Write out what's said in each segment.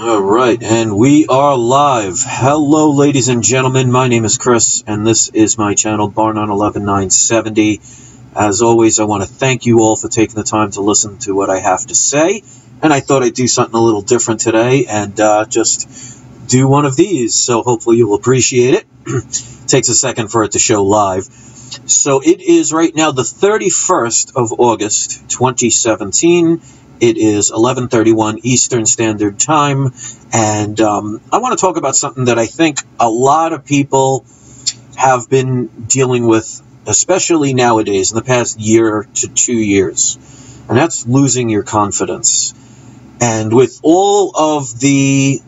All right, and we are live. Hello, ladies and gentlemen. My name is Chris, and this is my channel, Barnon 11970. As always, I want to thank you all for taking the time to listen to what I have to say. And I thought I'd do something a little different today and just do one of these. So hopefully you'll appreciate it. Takes a second for it to show live. So it is right now the 31st of August, 2017. It is 11:31 Eastern Standard Time, and I want to talk about something that I think a lot of people have been dealing with, especially nowadays, in the past year to 2 years, and that's losing your confidence. And with all of the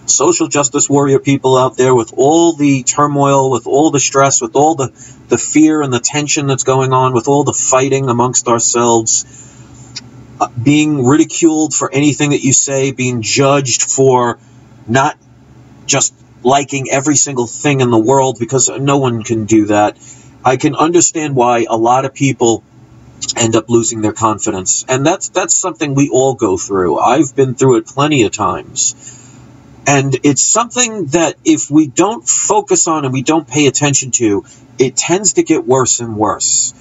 social justice warrior people out there, with all the turmoil, with all the stress, with all the fear and the tension that's going on, with all the fighting amongst ourselves, being ridiculed for anything that you say, being judged for not just liking every single thing in the world, because no one can do that. I can understand why a lot of people end up losing their confidence, and that's something we all go through. I've been through it plenty of times, and it's something that if we don't focus on and we don't pay attention to, it tends to get worse and worse.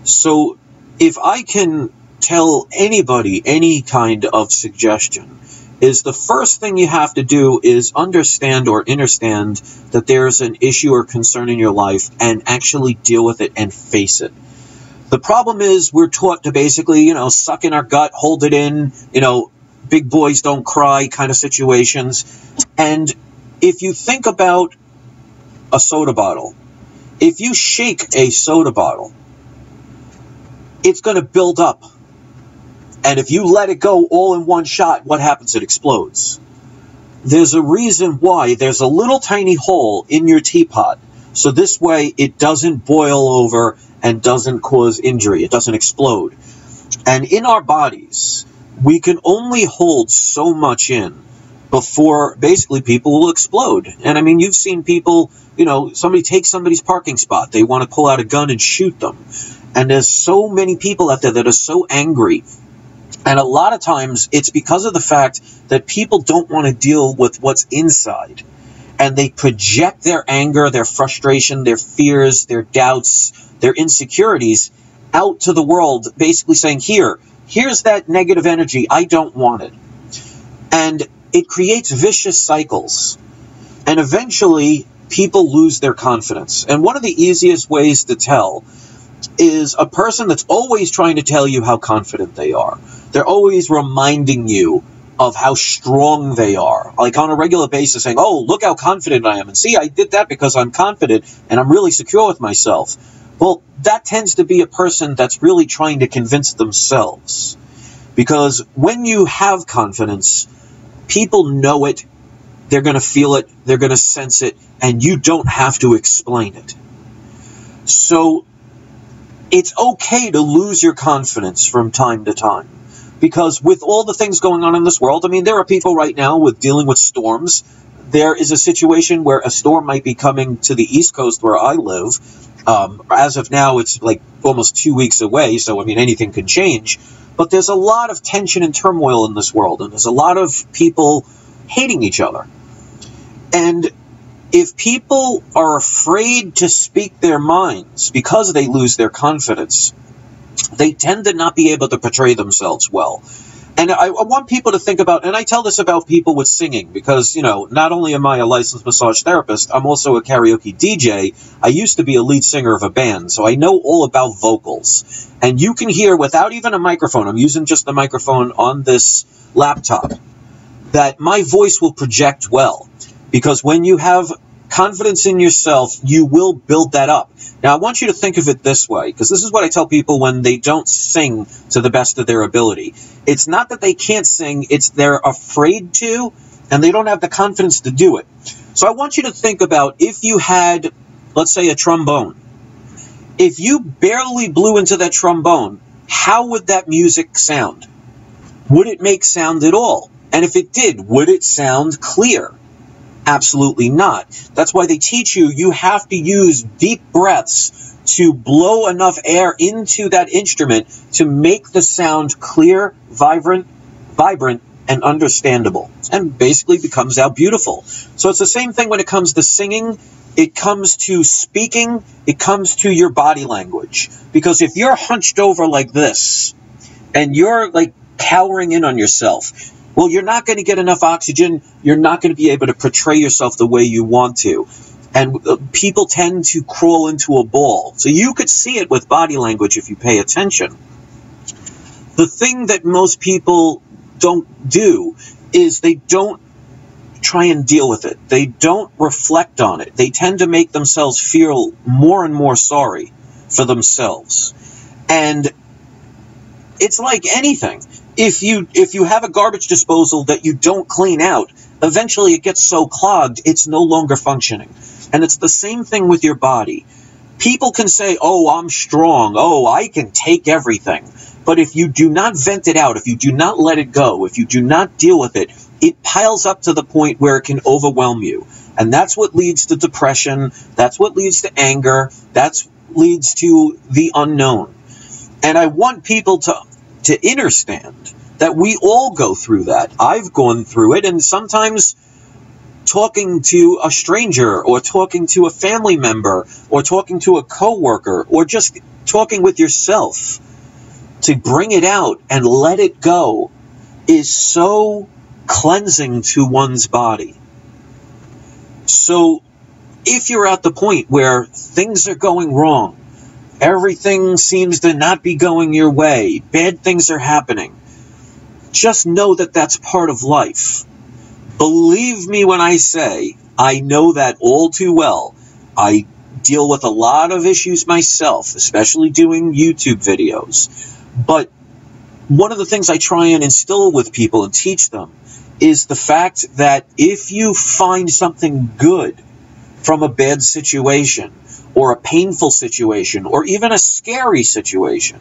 So if I can tell anybody any kind of suggestion, is the first thing you have to do is understand or understand that there's an issue or concern in your life and actually deal with it and face it. The problem is we're taught to basically, suck in our gut, hold it in, big boys don't cry kind of situations. And if you think about a soda bottle, if you shake a soda bottle, it's going to build up. And if you let it go all in one shot, what happens? It explodes. There's a reason why there's a little tiny hole in your teapot. So this way it doesn't boil over and doesn't cause injury. It doesn't explode. And in our bodies, we can only hold so much in before basically people will explode. And I mean, you've seen people, somebody takes somebody's parking spot. They want to pull out a gun and shoot them. And there's so many people out there that are so angry. And a lot of times it's because of the fact that people don't want to deal with what's inside. And they project their anger, their frustration, their fears, their doubts, their insecurities out to the world, basically saying, here's that negative energy. I don't want it. And it creates vicious cycles. And eventually people lose their confidence. And one of the easiest ways to tell is a person that's always trying to tell you how confident they are. They're always reminding you of how strong they are, like on a regular basis, saying, oh, look how confident I am. And see, I did that because I'm confident and I'm really secure with myself. Well, that tends to be a person that's really trying to convince themselves. Because when you have confidence, people know it, they're going to feel it, they're going to sense it, and you don't have to explain it. So it's okay to lose your confidence from time to time. Because with all the things going on in this world, I mean, there are people right now dealing with storms. There is a situation where a storm might be coming to the East Coast where I live. As of now, it's like almost 2 weeks away, so I mean, anything can change. But there's a lot of tension and turmoil in this world, and there's a lot of people hating each other. And if people are afraid to speak their minds because they lose their confidence, they tend to not be able to portray themselves well. And I want people to think about, and I tell this about people with singing, because, not only am I a licensed massage therapist, I'm also a karaoke DJ. I used to be a lead singer of a band, so I know all about vocals. And you can hear, without even a microphone, I'm using just the microphone on this laptop, that my voice will project well. Because when you have confidence in yourself, you will build that up. Now, I want you to think of it this way, because this is what I tell people when they don't sing to the best of their ability. It's not that they can't sing, it's they're afraid to, and they don't have the confidence to do it. So I want you to think about if you had, let's say, a trombone. If you barely blew into that trombone, how would that music sound? Would it make sound at all? And if it did, would it sound clear? Absolutely not. That's why they teach you, you have to use deep breaths to blow enough air into that instrument to make the sound clear, vibrant, and understandable, and basically becomes out beautiful. So it's the same thing when it comes to singing. It comes to speaking. It comes to your body language. Because if you're hunched over like this, and you're like cowering in on yourself, well, you're not going to get enough oxygen. You're not going to be able to portray yourself the way you want to. And people tend to crawl into a ball. So you could see it with body language if you pay attention. The thing that most people don't do is they don't try and deal with it. They don't reflect on it. They tend to make themselves feel more and more sorry for themselves. And it's like anything. If you have a garbage disposal that you don't clean out, eventually it gets so clogged it's no longer functioning. And it's the same thing with your body. People can say, oh, I'm strong. Oh, I can take everything. But if you do not vent it out, if you do not let it go, if you do not deal with it, it piles up to the point where it can overwhelm you. And that's what leads to depression. That's what leads to anger. That's leads to the unknown. And I want people to understand that we all go through that. I've gone through it, and sometimes talking to a stranger or talking to a family member or talking to a coworker or just talking with yourself to bring it out and let it go is so cleansing to one's body. So if you're at the point where things are going wrong, everything seems to not be going your way, bad things are happening, just know that that's part of life. Believe me when I say, I know that all too well. I deal with a lot of issues myself, especially doing YouTube videos. But one of the things I try and instill with people and teach them is the fact that if you find something good from a bad situation, or a painful situation, or even a scary situation,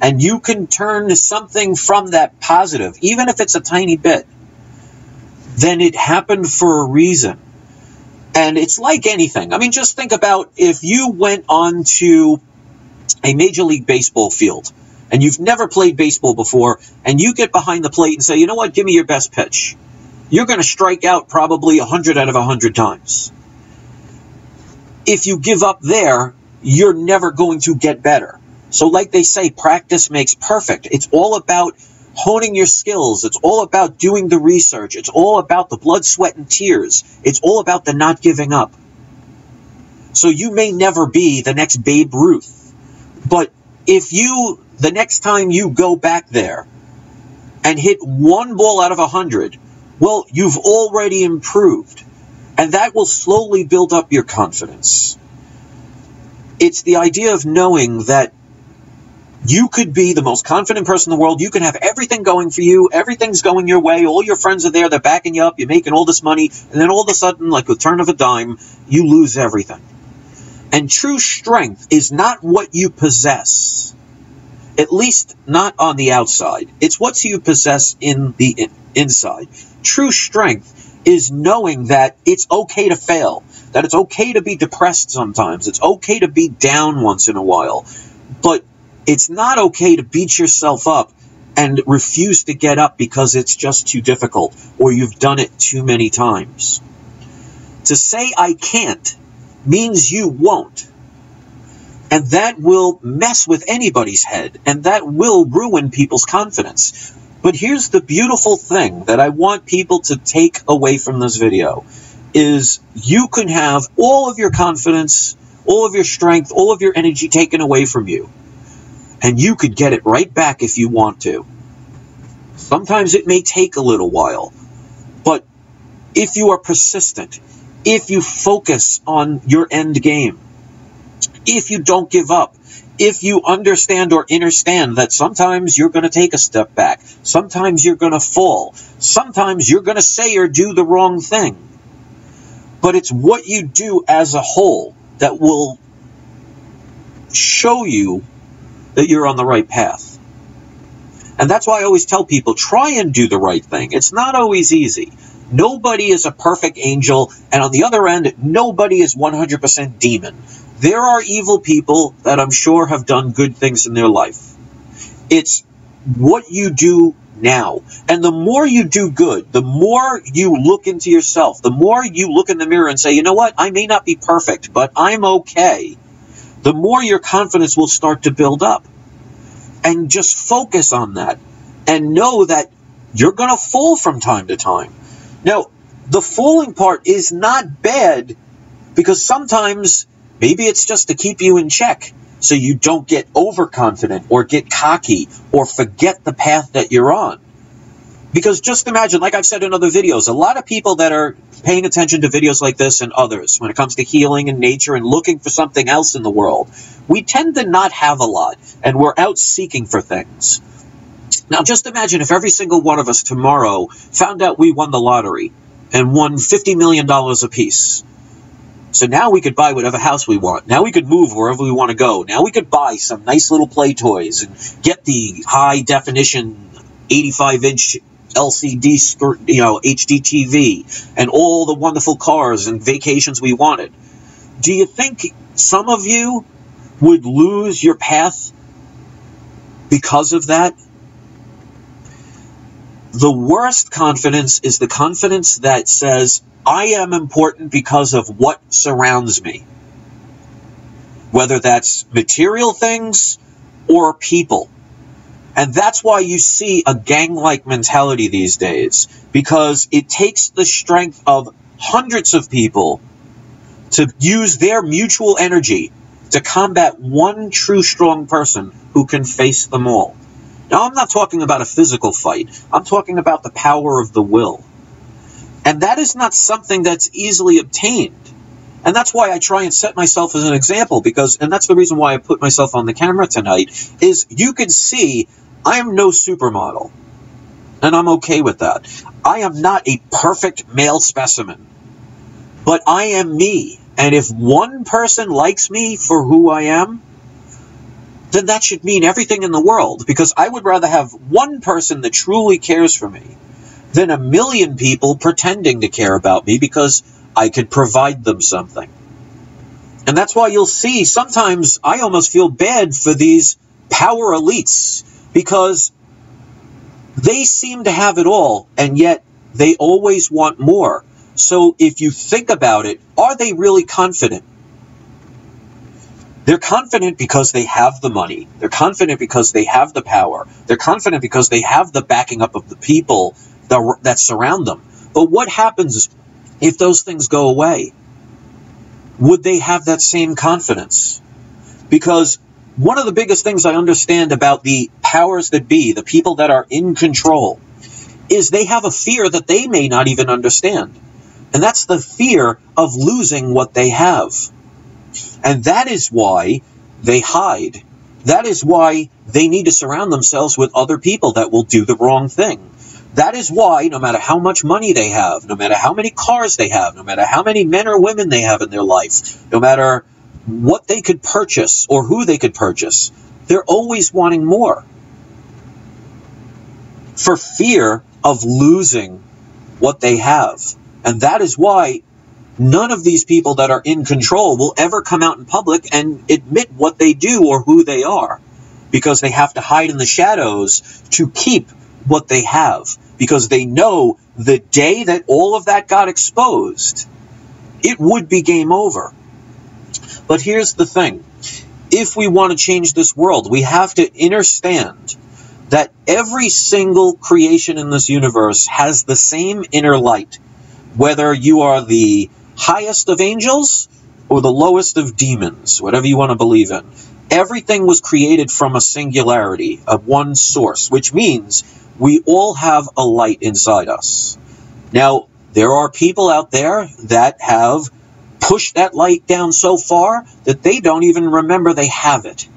and you can turn something from that positive, even if it's a tiny bit, then it happened for a reason. And it's like anything. I mean, just think about if you went onto a Major League Baseball field, and you've never played baseball before, and you get behind the plate and say, you know what, give me your best pitch. You're going to strike out probably 100 out of 100 times. If you give up there, you're never going to get better. So like they say, practice makes perfect. It's all about honing your skills. It's all about doing the research. It's all about the blood, sweat, and tears. It's all about the not giving up. So you may never be the next Babe Ruth, but if the next time you go back there and hit one ball out of 100, well, you've already improved. And that will slowly build up your confidence. It's the idea of knowing that you could be the most confident person in the world. You can have everything going for you. Everything's going your way. All your friends are there. They're backing you up. You're making all this money. And then all of a sudden, like a turn of a dime, you lose everything. And true strength is not what you possess. At least not on the outside. It's what you possess in the inside. True strength is knowing that it's okay to fail, that it's okay to be depressed sometimes, it's okay to be down once in a while, but it's not okay to beat yourself up and refuse to get up because it's just too difficult or you've done it too many times. To say I can't means you won't, and that will mess with anybody's head, and that will ruin people's confidence. But here's the beautiful thing that I want people to take away from this video, is you can have all of your confidence, all of your strength, all of your energy taken away from you. And you could get it right back if you want to. Sometimes it may take a little while. But if you are persistent, if you focus on your end game, if you don't give up, if you understand or understand that sometimes you're going to take a step back, sometimes you're going to fall, sometimes you're going to say or do the wrong thing. But it's what you do as a whole that will show you that you're on the right path. And that's why I always tell people, try and do the right thing. It's not always easy. Nobody is a perfect angel, and on the other end, nobody is 100% demon. There are evil people that I'm sure have done good things in their life. It's what you do now. And the more you do good, the more you look into yourself, the more you look in the mirror and say, you know what, I may not be perfect, but I'm okay, the more your confidence will start to build up. And just focus on that and know that you're going to fall from time to time. Now, the falling part is not bad, because sometimes maybe it's just to keep you in check so you don't get overconfident or get cocky or forget the path that you're on. Because just imagine, like I've said in other videos, a lot of people that are paying attention to videos like this and others, when it comes to healing and nature and looking for something else in the world, we tend to not have a lot, and we're out seeking for things. Now, just imagine if every single one of us tomorrow found out we won the lottery and won $50 million apiece. So now we could buy whatever house we want. Now we could move wherever we want to go. Now we could buy some nice little play toys and get the high-definition 85-inch LCD, HD TV, and all the wonderful cars and vacations we wanted. Do you think some of you would lose your path because of that? The worst confidence is the confidence that says, I am important because of what surrounds me. Whether that's material things or people. And that's why you see a gang-like mentality these days, because it takes the strength of hundreds of people to use their mutual energy to combat one true strong person who can face them all. Now, I'm not talking about a physical fight. I'm talking about the power of the will. And that is not something that's easily obtained. And that's why I try and set myself as an example, and that's the reason why I put myself on the camera tonight, is you can see I am no supermodel. And I'm okay with that. I am not a perfect male specimen. But I am me. And if one person likes me for who I am, then that should mean everything in the world, because I would rather have one person that truly cares for me than a million people pretending to care about me because I could provide them something. And that's why you'll see sometimes I almost feel bad for these power elites, because they seem to have it all, and yet they always want more. So if you think about it, are they really confident? They're confident because they have the money. They're confident because they have the power. They're confident because they have the backing up of the people that surround them. But what happens if those things go away? Would they have that same confidence? Because one of the biggest things I understand about the powers that be, the people that are in control, is they have a fear that they may not even understand. And that's the fear of losing what they have. And that is why they hide. That is why they need to surround themselves with other people that will do the wrong thing. That is why, no matter how much money they have, no matter how many cars they have, no matter how many men or women they have in their life, no matter what they could purchase or who they could purchase, they're always wanting more. For fear of losing what they have. And that is why none of these people that are in control will ever come out in public and admit what they do or who they are, because they have to hide in the shadows to keep what they have, because they know the day that all of that got exposed, it would be game over. But here's the thing. If we want to change this world, we have to understand that every single creation in this universe has the same inner light, whether you are the highest of angels or the lowest of demons, whatever you want to believe in. Everything was created from a singularity, of one source, which means we all have a light inside us. Now, there are people out there that have pushed that light down so far that they don't even remember they have it.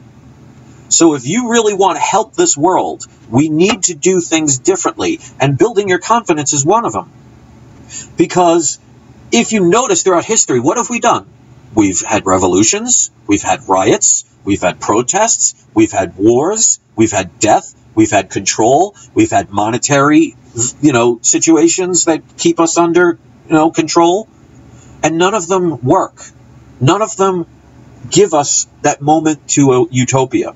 So if you really want to help this world, we need to do things differently, and building your confidence is one of them. Because if you notice throughout history, what have we done? We've had revolutions, we've had riots, we've had protests, we've had wars, we've had death, we've had control, we've had monetary, situations that keep us under, control. And none of them work. None of them give us that moment to a utopia.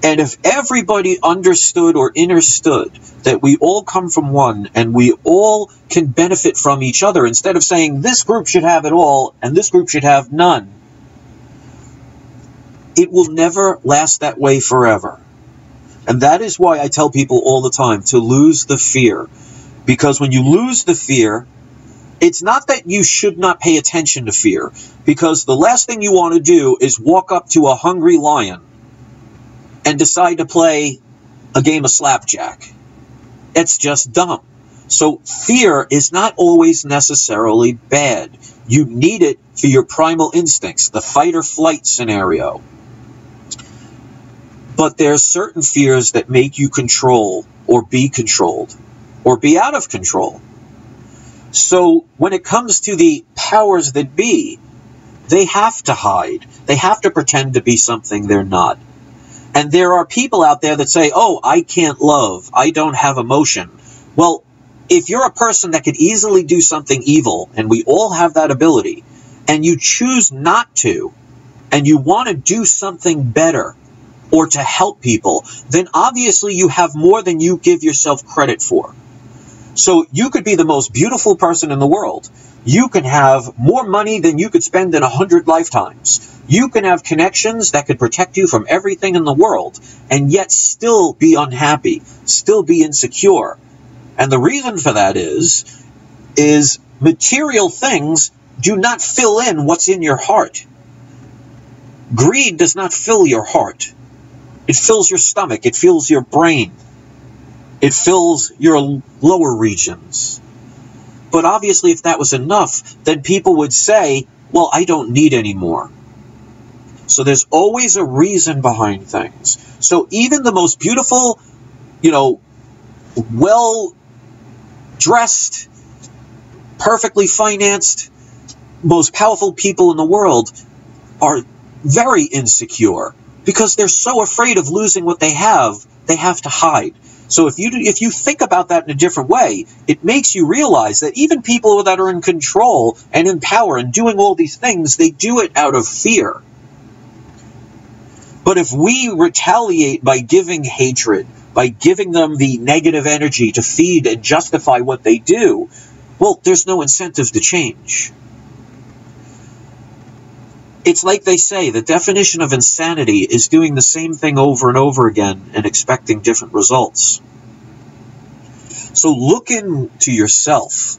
And if everybody understood or understood that we all come from one and we all can benefit from each other, instead of saying this group should have it all and this group should have none, it will never last that way forever. And that is why I tell people all the time to lose the fear. Because when you lose the fear, it's not that you should not pay attention to fear. Because the last thing you want to do is walk up to a hungry lion and decide to play a game of slapjack. It's just dumb. So fear is not always necessarily bad. You need it for your primal instincts, the fight or flight scenario. But there's certain fears that make you control or be controlled or be out of control. So when it comes to the powers that be, they have to hide. They have to pretend to be something they're not. And there are people out there that say, oh, I can't love. I don't have emotion. Well, if you're a person that could easily do something evil, and we all have that ability, and you choose not to, and you want to do something better, or to help people, then obviously you have more than you give yourself credit for. So you could be the most beautiful person in the world. You can have more money than you could spend in 100 lifetimes. You can have connections that could protect you from everything in the world, and yet still be unhappy, still be insecure. And the reason for that is material things do not fill in what's in your heart. Greed does not fill your heart. It fills your stomach. It fills your brain. It fills your lower regions. But obviously, if that was enough, then people would say, well, I don't need any more. So there's always a reason behind things. So even the most beautiful, well-dressed, perfectly financed, most powerful people in the world are very insecure. Because they're so afraid of losing what they have to hide. So if you think about that in a different way, it makes you realize that even people that are in control and in power and doing all these things, they do it out of fear. But if we retaliate by giving hatred, by giving them the negative energy to feed and justify what they do, well, there's no incentive to change. It's like they say, the definition of insanity is doing the same thing over and over again and expecting different results. So look into yourself.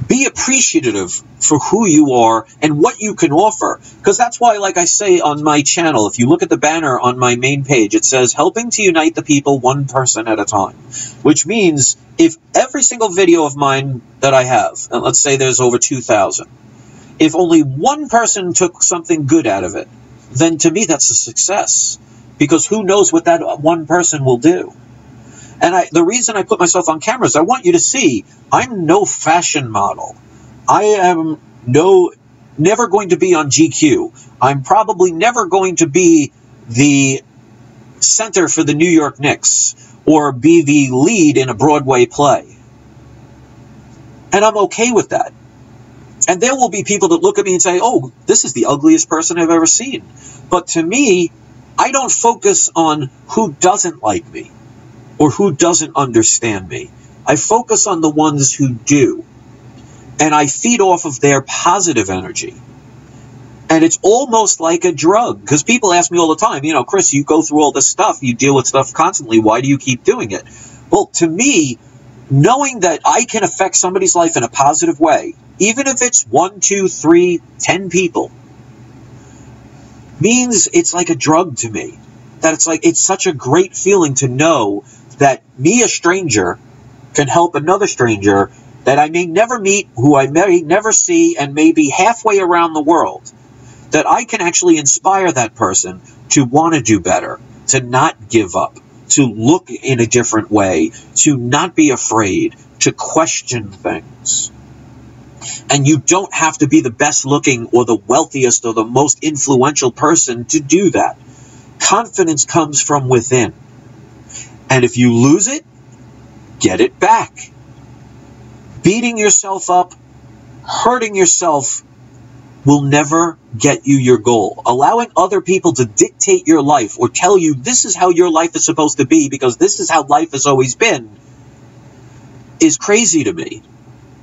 Be appreciative for who you are and what you can offer. Because that's why, like I say on my channel, if you look at the banner on my main page, it says, helping to unite the people one person at a time. Which means if every single video of mine that I have, and let's say there's over 2,000, if only one person took something good out of it, then to me that's a success. Because who knows what that one person will do. And the reason I put myself on camera is I want you to see I'm no fashion model. I am never going to be on GQ. I'm probably never going to be the center for the New York Knicks or be the lead in a Broadway play. And I'm okay with that. And there will be people that look at me and say, oh, this is the ugliest person I've ever seen. But to me, I don't focus on who doesn't like me or who doesn't understand me. I focus on the ones who do. And I feed off of their positive energy. And it's almost like a drug. Because people ask me all the time, Chris, you go through all this stuff. You deal with stuff constantly. Why do you keep doing it? Well, to me, knowing that I can affect somebody's life in a positive way, even if it's 1, 2, 3, 10 people, means it's like a drug to me. That it's such a great feeling to know that me, a stranger, can help another stranger that I may never meet, who I may never see, and may be halfway around the world, that I can actually inspire that person to want to do better, to not give up, to look in a different way, to not be afraid, to question things. And you don't have to be the best looking or the wealthiest or the most influential person to do that. Confidence comes from within. And if you lose it, get it back. Beating yourself up, hurting yourself will never get you your goal. Allowing other people to dictate your life or tell you this is how your life is supposed to be because this is how life has always been is crazy to me.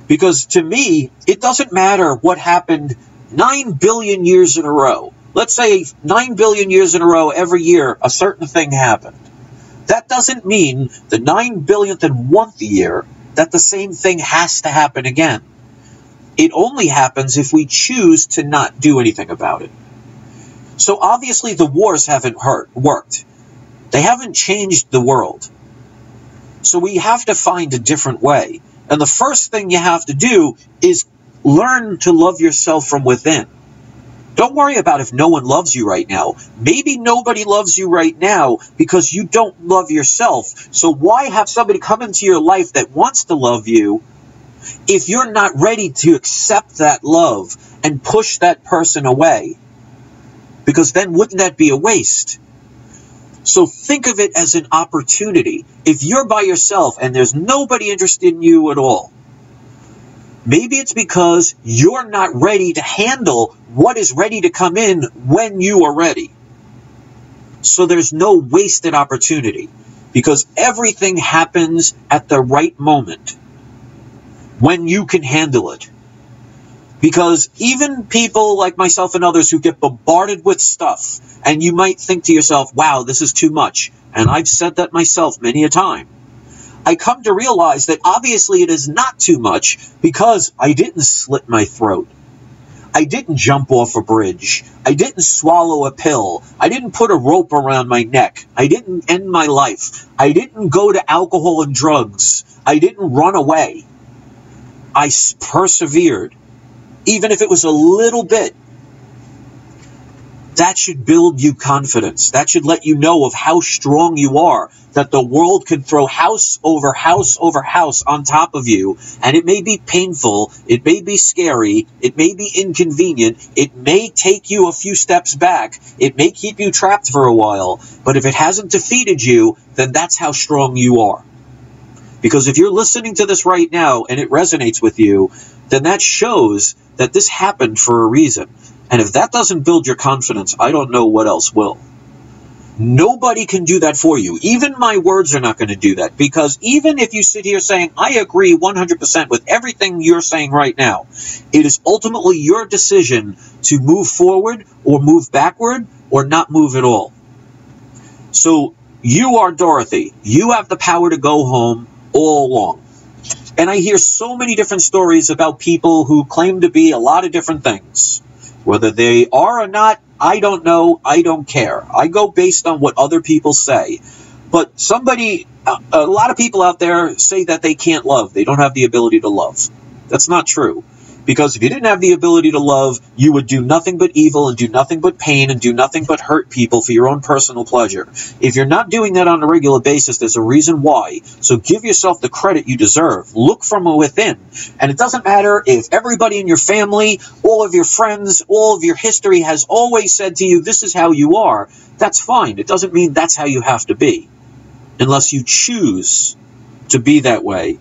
Because to me, it doesn't matter what happened 9 billion years in a row. Let's say 9 billion years in a row, every year, a certain thing happened. That doesn't mean the 9 billionth and 1th year that the same thing has to happen again. It only happens if we choose to not do anything about it. So obviously the wars haven't worked. They haven't changed the world. So we have to find a different way. And the first thing you have to do is learn to love yourself from within. Don't worry about if no one loves you right now. Maybe nobody loves you right now because you don't love yourself. So why have somebody come into your life that wants to love you if you're not ready to accept that love and push that person away? Because then wouldn't that be a waste? So think of it as an opportunity. If you're by yourself and there's nobody interested in you at all, maybe it's because you're not ready to handle what is ready to come in when you are ready. So there's no wasted opportunity because everything happens at the right moment when you can handle it. Because even people like myself and others who get bombarded with stuff, and you might think to yourself, wow, this is too much. And I've said that myself many a time. I come to realize that obviously it is not too much because I didn't slit my throat. I didn't jump off a bridge. I didn't swallow a pill. I didn't put a rope around my neck. I didn't end my life. I didn't go to alcohol and drugs. I didn't run away. I persevered. Even if it was a little bit. That should build you confidence. That should let you know of how strong you are. That the world can throw house over house over house on top of you. And it may be painful. It may be scary. It may be inconvenient. It may take you a few steps back. It may keep you trapped for a while. But if it hasn't defeated you, then that's how strong you are. Because if you're listening to this right now and it resonates with you, then that shows that this happened for a reason. And if that doesn't build your confidence, I don't know what else will. Nobody can do that for you. Even my words are not going to do that. Because even if you sit here saying, I agree 100% with everything you're saying right now, it is ultimately your decision to move forward or move backward or not move at all. So you are Dorothy. You have the power to go home all along. And I hear so many different stories about people who claim to be a lot of different things. Whether they are or not, I don't know. I don't care. I go based on what other people say. But a lot of people out there say that they can't love. They don't have the ability to love. That's not true. Because if you didn't have the ability to love, you would do nothing but evil and do nothing but pain and do nothing but hurt people for your own personal pleasure. If you're not doing that on a regular basis, there's a reason why. So give yourself the credit you deserve. Look from within. And it doesn't matter if everybody in your family, all of your friends, all of your history has always said to you, this is how you are. That's fine. It doesn't mean that's how you have to be. Unless you choose to be that way.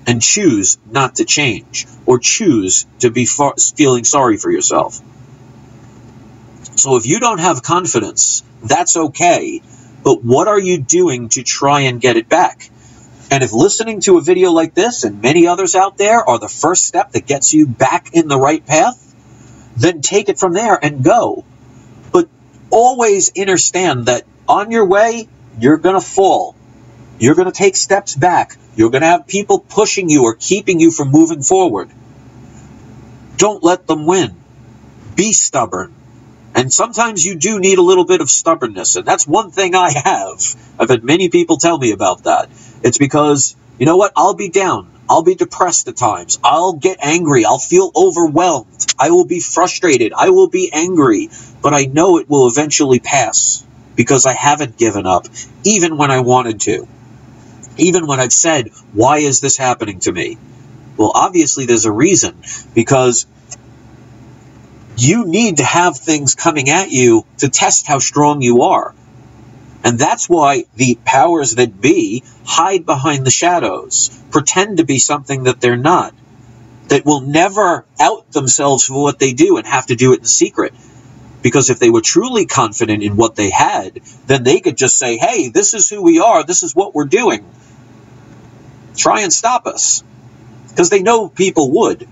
And choose not to change, or choose to be feeling sorry for yourself. So if you don't have confidence, that's okay, but what are you doing to try and get it back? And if listening to a video like this and many others out there are the first step that gets you back in the right path, then take it from there and go. But always understand that on your way, you're going to fall. You're going to take steps back. You're going to have people pushing you or keeping you from moving forward. Don't let them win. Be stubborn. And sometimes you do need a little bit of stubbornness. And that's one thing I have. I've had many people tell me about that. It's because, you know what? I'll be down. I'll be depressed at times. I'll get angry. I'll feel overwhelmed. I will be frustrated. I will be angry. But I know it will eventually pass. Because I haven't given up. Even when I wanted to. Even when I've said, why is this happening to me? Well, obviously there's a reason. Because you need to have things coming at you to test how strong you are. And that's why the powers that be hide behind the shadows. Pretend to be something that they're not. that will never out themselves for what they do and have to do it in secret. Because if they were truly confident in what they had, then they could just say, hey, this is who we are, this is what we're doing. Try and stop us. Because they know people would.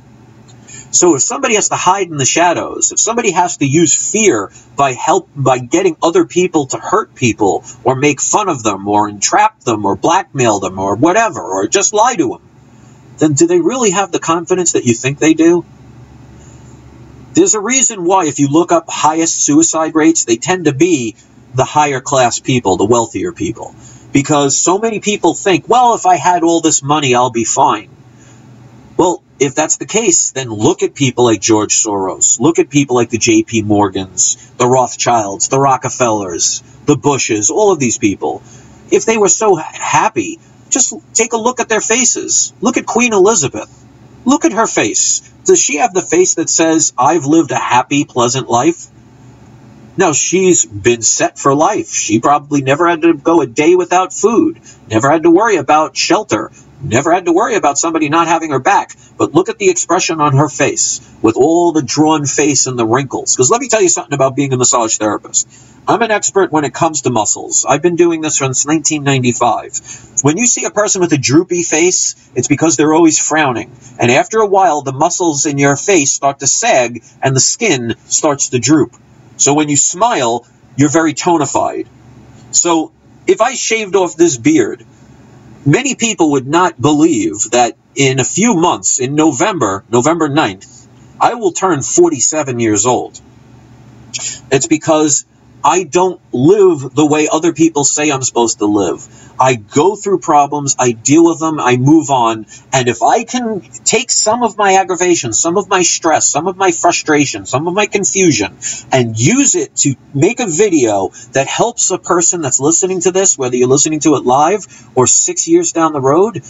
So if somebody has to hide in the shadows, if somebody has to use fear by getting other people to hurt people, or make fun of them, or entrap them, or blackmail them, or whatever, or just lie to them, then do they really have the confidence that you think they do? There's a reason why, if you look up highest suicide rates, they tend to be the higher class people, the wealthier people. Because so many people think, well, if I had all this money, I'll be fine. Well, if that's the case, then look at people like George Soros. Look at people like the J.P. Morgans, the Rothschilds, the Rockefellers, the Bushes, all of these people. If they were so happy, just take a look at their faces. Look at Queen Elizabeth. Look at her face. Does she have the face that says, I've lived a happy, pleasant life? No, she's been set for life. She probably never had to go a day without food, never had to worry about shelter, never had to worry about somebody not having her back. But look at the expression on her face, with all the drawn face and the wrinkles. Because let me tell you something about being a massage therapist. I'm an expert when it comes to muscles. I've been doing this since 1995. When you see a person with a droopy face, it's because they're always frowning. And after a while, the muscles in your face start to sag and the skin starts to droop. So when you smile, you're very tonified. So if I shaved off this beard, many people would not believe that in a few months, in November 9th, I will turn 47 years old. It's because I don't live the way other people say I'm supposed to live. I go through problems, I deal with them, I move on, and if I can take some of my aggravation, some of my stress, some of my frustration, some of my confusion, and use it to make a video that helps a person that's listening to this, whether you're listening to it live or 6 years down the road,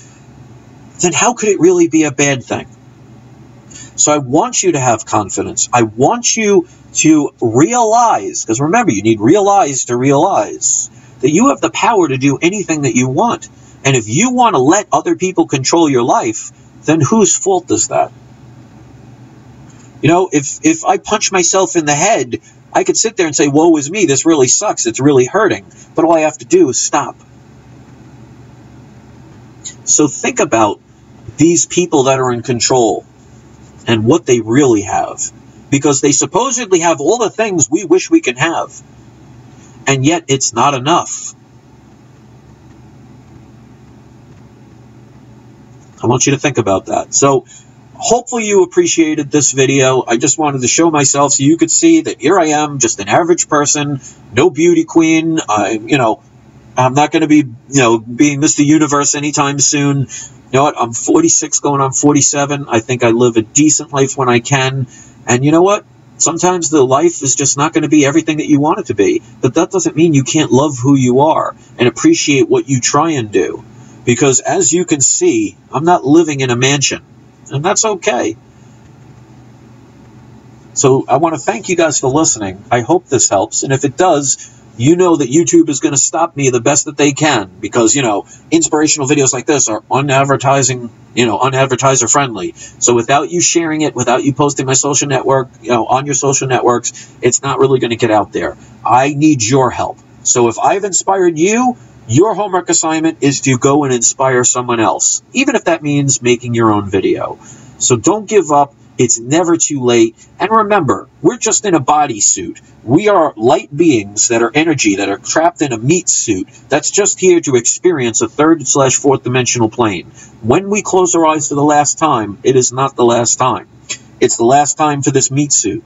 then how could it really be a bad thing? So I want you to have confidence. I want you to realize, because remember, you need realize to realize, that you have the power to do anything that you want. And if you want to let other people control your life, then whose fault is that? You know, if I punch myself in the head, I could sit there and say, woe is me, this really sucks, it's really hurting. But all I have to do is stop. So think about these people that are in control and what they really have. Because they supposedly have all the things we wish we can have. And yet it's not enough. I want you to think about that. So hopefully you appreciated this video. I just wanted to show myself so you could see that here I am, just an average person, no beauty queen. I'm not going to be, being Mr. Universe anytime soon. You know what? I'm 46 going on 47. I think I live a decent life when I can. And you know what? Sometimes the life is just not going to be everything that you want it to be. But that doesn't mean you can't love who you are and appreciate what you try and do. Because as you can see, I'm not living in a mansion. And that's okay. So I want to thank you guys for listening. I hope this helps. And if it does, you know that YouTube is going to stop me the best that they can. Because, inspirational videos like this are unadvertiser friendly. So without you sharing it, without you posting my social network, on your social networks, it's not really going to get out there. I need your help. So if I've inspired you, your homework assignment is to go and inspire someone else, even if that means making your own video. So don't give up. It's never too late. And remember, we're just in a bodysuit. We are light beings that are energy, that are trapped in a meat suit that's just here to experience a 3rd/4th dimensional plane. When we close our eyes for the last time, it is not the last time. It's the last time for this meat suit.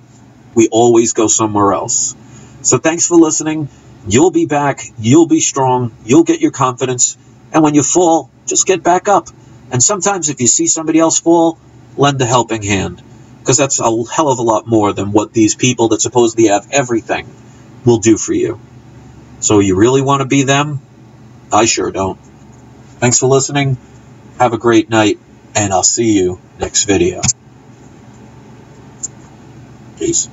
We always go somewhere else. So thanks for listening. You'll be back. You'll be strong. You'll get your confidence. And when you fall, just get back up. And sometimes if you see somebody else fall, lend a helping hand. Because that's a hell of a lot more than what these people that supposedly have everything will do for you. So you really want to be them? I sure don't. Thanks for listening. Have a great night. And I'll see you next video. Peace.